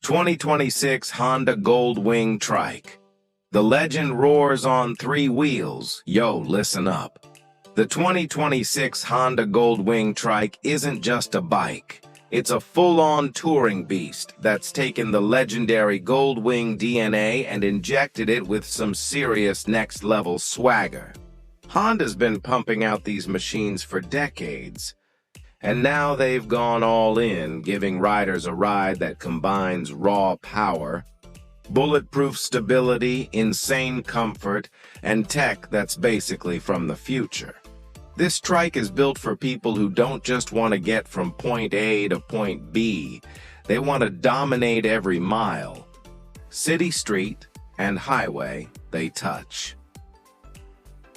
2026 Honda Gold Wing Trike. The legend roars on three wheels. Yo, listen up. The 2026 Honda Gold Wing Trike isn't just a bike. It's a full-on touring beast that's taken the legendary Gold Wing DNA and injected it with some serious next-level swagger. Honda's been pumping out these machines for decades, and now they've gone all in, giving riders a ride that combines raw power, bulletproof stability, insane comfort, and tech that's basically from the future. This trike is built for people who don't just want to get from point A to point B. They want to dominate every mile. City, street, and highway they touch.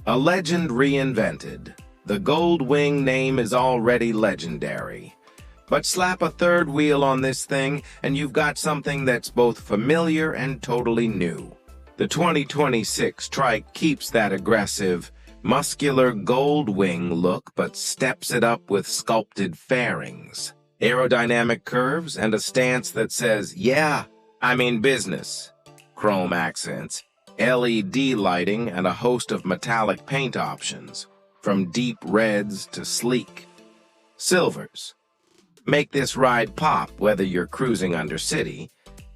A legend reinvented. The Gold Wing name is already legendary. But slap a third wheel on this thing and you've got something that's both familiar and totally new. The 2026 trike keeps that aggressive, muscular gold wing look but steps it up with sculpted fairings, aerodynamic curves, and a stance that says, "Yeah, I mean business." Chrome accents, LED lighting, and a host of metallic paint options, from deep reds to sleek silvers, make this ride pop whether you're cruising under city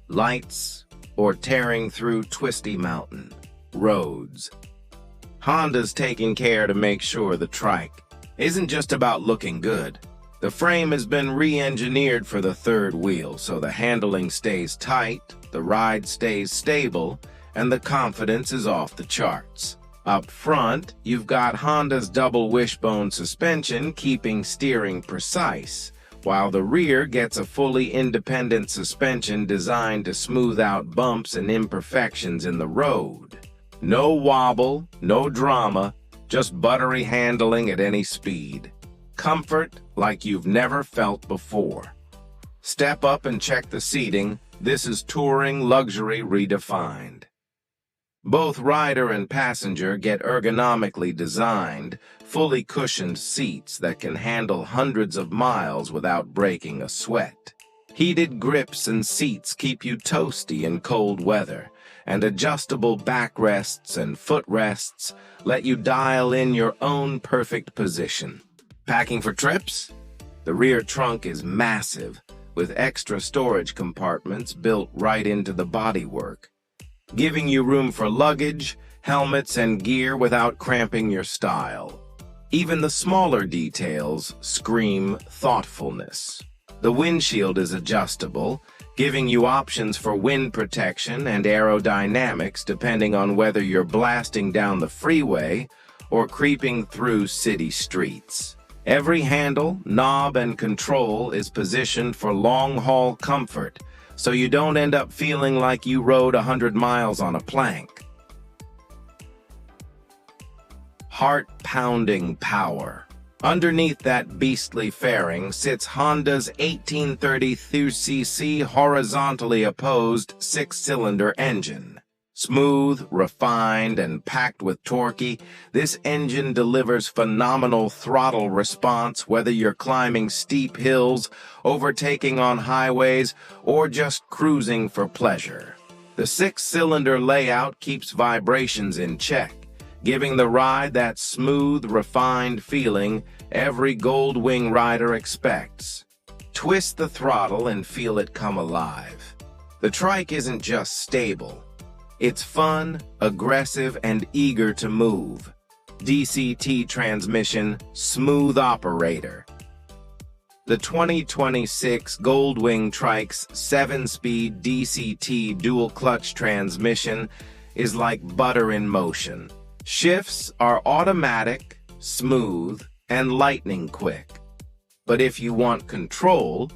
lights or tearing through twisty mountain roads. Honda's taking care to make sure the trike isn't just about looking good. The frame has been re-engineered for the third wheel, so the handling stays tight, the ride stays stable, and the confidence is off the charts. Up front, you've got Honda's double wishbone suspension keeping steering precise, while the rear gets a fully independent suspension designed to smooth out bumps and imperfections in the road. No wobble, no drama, just buttery handling at any speed. Comfort like you've never felt before. Step up and check the seating. This is touring luxury redefined. Both rider and passenger get ergonomically designed, fully cushioned seats that can handle hundreds of miles without breaking a sweat. Heated grips and seats keep you toasty in cold weather, and adjustable backrests and footrests let you dial in your own perfect position. Packing for trips? The rear trunk is massive, with extra storage compartments built right into the bodywork, giving you room for luggage, helmets, and gear without cramping your style. Even the smaller details scream thoughtfulness. The windshield is adjustable, giving you options for wind protection and aerodynamics depending on whether you're blasting down the freeway or creeping through city streets. Every handle, knob, and control is positioned for long-haul comfort, so you don't end up feeling like you rode 100 miles on a plank. Heart-pounding power. Underneath that beastly fairing sits Honda's 1832cc horizontally opposed six-cylinder engine. Smooth, refined, and packed with torque, this engine delivers phenomenal throttle response whether you're climbing steep hills, overtaking on highways, or just cruising for pleasure. The six-cylinder layout keeps vibrations in check, giving the ride that smooth, refined feeling every Gold Wing rider expects. Twist the throttle and feel it come alive. The trike isn't just stable. It's fun, aggressive, and eager to move. DCT transmission, smooth operator. The 2026 Gold Wing Trike's 7-speed DCT dual-clutch transmission is like butter in motion. Shifts are automatic, smooth, and lightning quick. But if you want control,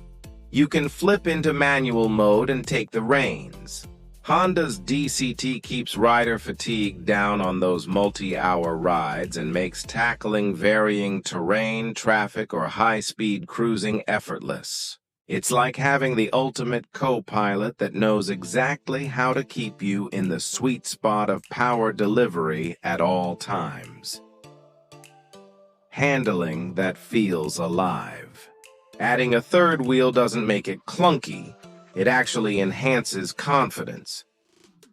you can flip into manual mode and take the reins. Honda's DCT keeps rider fatigue down on those multi-hour rides and makes tackling varying terrain, traffic, or high-speed cruising effortless. It's like having the ultimate co-pilot that knows exactly how to keep you in the sweet spot of power delivery at all times. Handling that feels alive. Adding a third wheel doesn't make it clunky. it actually enhances confidence.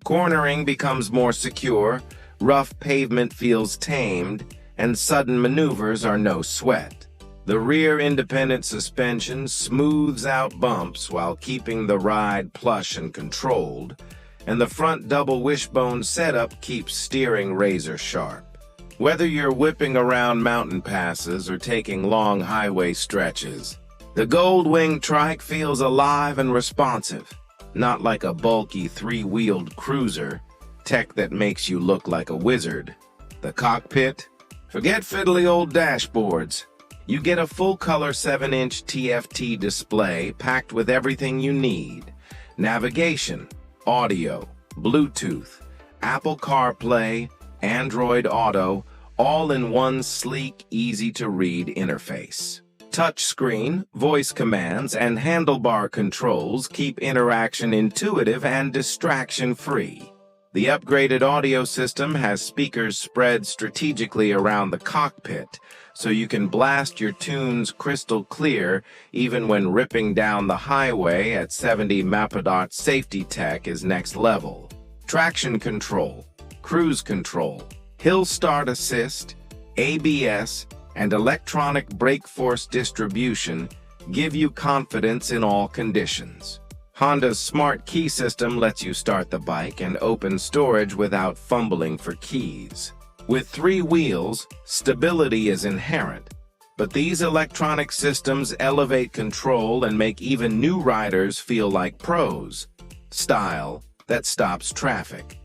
Cornering becomes more secure, rough pavement feels tamed, and sudden maneuvers are no sweat. The rear independent suspension smooths out bumps while keeping the ride plush and controlled, and the front double wishbone setup keeps steering razor sharp. Whether you're whipping around mountain passes or taking long highway stretches, the Gold Wing Trike feels alive and responsive, not like a bulky three-wheeled cruiser, tech that makes you look like a wizard. The cockpit? Forget fiddly old dashboards. You get a full-color 7-inch TFT display packed with everything you need. Navigation, audio, Bluetooth, Apple CarPlay, Android Auto, all in one sleek, easy-to-read interface. Touchscreen, voice commands, and handlebar controls keep interaction intuitive and distraction-free. The upgraded audio system has speakers spread strategically around the cockpit, so you can blast your tunes crystal clear even when ripping down the highway at 70 mph. Safety tech is next level. Traction control, cruise control, hill start assist, ABS, and electronic brake force distribution give you confidence in all conditions. Honda's smart key system lets you start the bike and open storage without fumbling for keys. With 3 wheels, stability is inherent, but these electronic systems elevate control and make even new riders feel like pros. Style that stops traffic.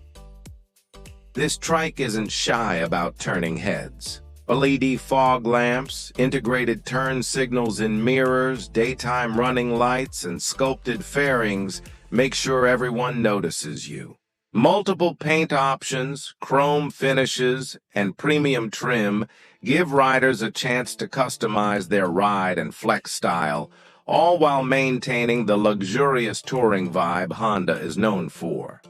This trike isn't shy about turning heads. LED fog lamps, integrated turn signals in mirrors, daytime running lights, and sculpted fairings make sure everyone notices you. Multiple paint options, chrome finishes, and premium trim give riders a chance to customize their ride and flex style, all while maintaining the luxurious touring vibe Honda is known for.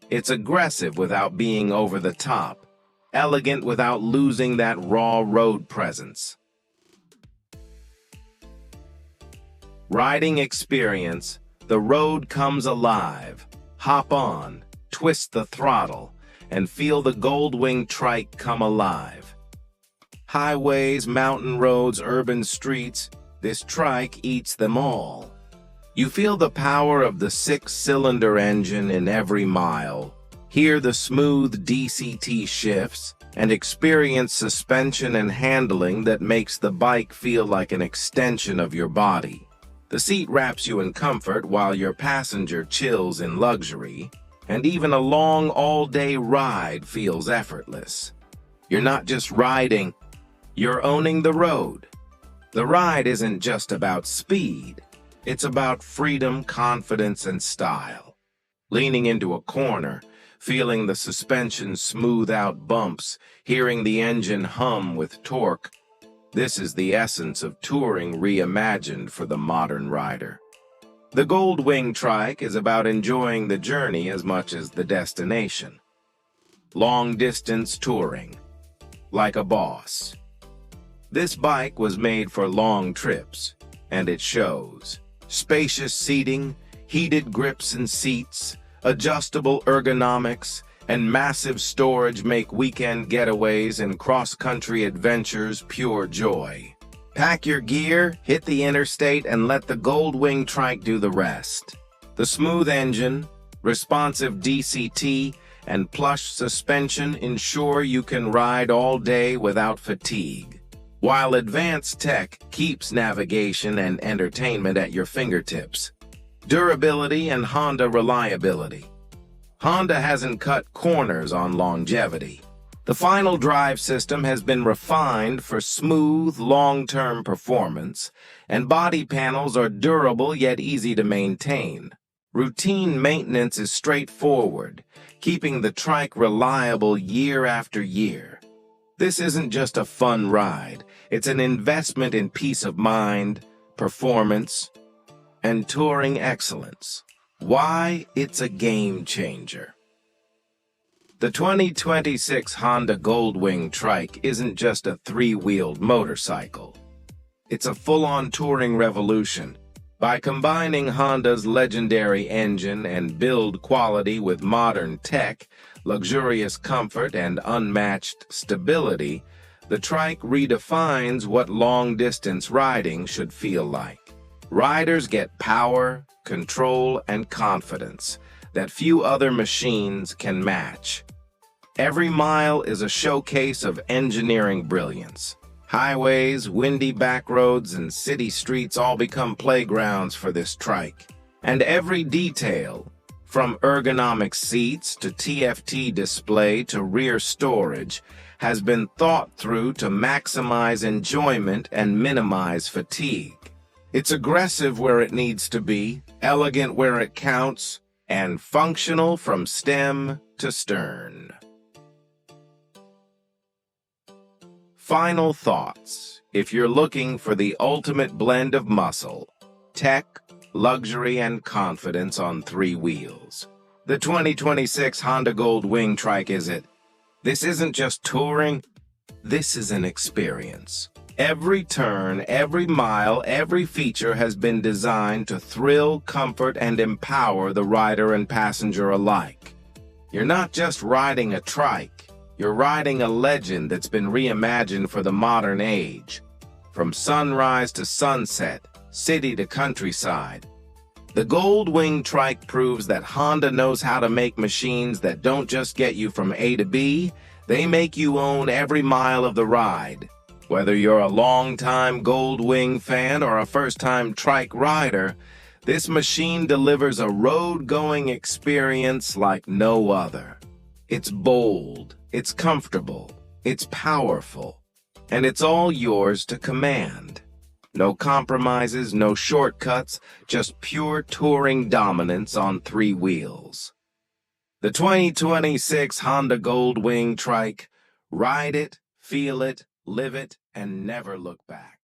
It's aggressive without being over the top, elegant without losing that raw road presence. Riding experience, the road comes alive. Hop on, twist the throttle, and feel the Gold Wing Trike come alive. Highways, mountain roads, urban streets, this trike eats them all. You feel the power of the 6-cylinder engine in every mile, hear the smooth DCT shifts, and experience suspension and handling that makes the bike feel like an extension of your body. The seat wraps you in comfort while your passenger chills in luxury, and even a long all-day ride feels effortless. You're not just riding, you're owning the road. The ride isn't just about speed. It's about freedom, confidence, and style. Leaning into a corner, feeling the suspension smooth out bumps, hearing the engine hum with torque. This is the essence of touring reimagined for the modern rider. The Gold Wing Trike is about enjoying the journey as much as the destination. Long-distance touring, like a boss. This bike was made for long trips, and it shows. Spacious seating, heated grips and seats, adjustable ergonomics, and massive storage make weekend getaways and cross-country adventures pure joy. Pack your gear, hit the interstate, and let the Gold Wing Trike do the rest. The smooth engine, responsive DCT, and plush suspension ensure you can ride all day without fatigue, while advanced tech keeps navigation and entertainment at your fingertips. Durability and Honda reliability. Honda hasn't cut corners on longevity. The final drive system has been refined for smooth, long-term performance, and body panels are durable yet easy to maintain. Routine maintenance is straightforward, keeping the trike reliable year after year. This isn't just a fun ride, it's an investment in peace of mind, performance, and touring excellence. Why it's a game changer. The 2026 Honda Gold Wing Trike isn't just a 3-wheeled motorcycle. It's a full-on touring revolution, By combining Honda's legendary engine and build quality with modern tech, luxurious comfort, and unmatched stability, the trike redefines what long-distance riding should feel like. Riders get power, control, and confidence that few other machines can match. Every mile is a showcase of engineering brilliance. Highways, windy back roads, and city streets all become playgrounds for this trike. And every detail, from ergonomic seats to TFT display to rear storage, has been thought through to maximize enjoyment and minimize fatigue. It's aggressive where it needs to be, elegant where it counts, and functional from stem to stern. Final thoughts. If you're looking for the ultimate blend of muscle, tech, luxury, and confidence on three wheels, the 2026 Honda Gold Wing Trike is it. This isn't just touring, this is an experience. Every turn, every mile, every feature has been designed to thrill, comfort, and empower the rider and passenger alike. You're not just riding a trike, you're riding a legend that's been reimagined for the modern age. From sunrise to sunset, city to countryside, the Gold Wing Trike proves that Honda knows how to make machines that don't just get you from A to B, they make you own every mile of the ride. Whether you're a long-time Gold Wing fan or a first-time trike rider, this machine delivers a road-going experience like no other. It's bold, it's comfortable, it's powerful, and it's all yours to command. No compromises, no shortcuts, just pure touring dominance on three wheels. The 2026 Honda Gold Wing Trike. Ride it, feel it, live it, and never look back.